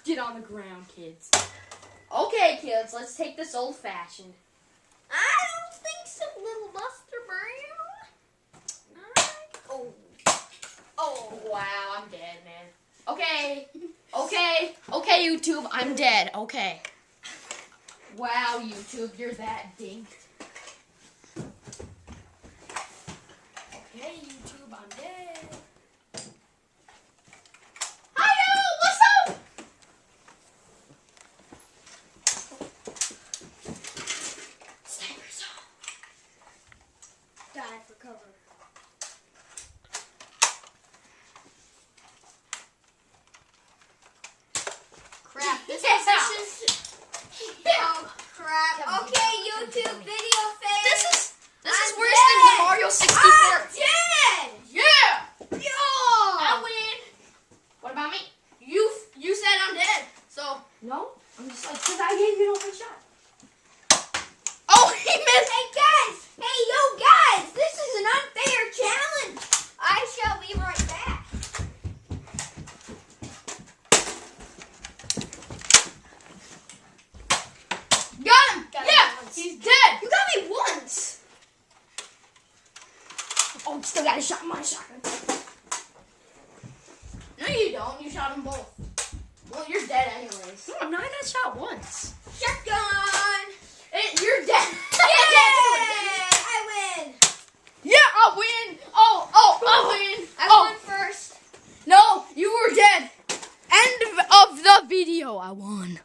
Get on the ground, kids. Okay, kids, let's take this old-fashioned. I don't think so, little Buster Brown. Oh, wow, I'm dead, man. Okay, YouTube, I'm dead. Okay. Wow, YouTube, you're that dinked. Okay, YouTube, I'm dead. Hi-yo, what's up? Snipers on. Dive for cover. Crap, this Yes, is out. Oh crap. Okay, YouTube video fail. This is I'm worse dead. than the Mario 64. I'm dead. Yeah! Yo. I win. What about me? You said I'm dead. So No, I'm just like, because I gave you an open shot. Oh, he missed. hey guys, hey yo guys, this is an unfair challenge. I shall be right back. Got him. Got him Yeah, once. he's dead. You got me once. Oh, still got a shot in my shotgun. No, you don't. You shot them both. Well, you're dead anyways. No, I'm not. I got shot once. Shotgun. You're dead. Yay! I win. Yeah, I win. Oh, I win. I won first. No, you were dead. End of the video. I won.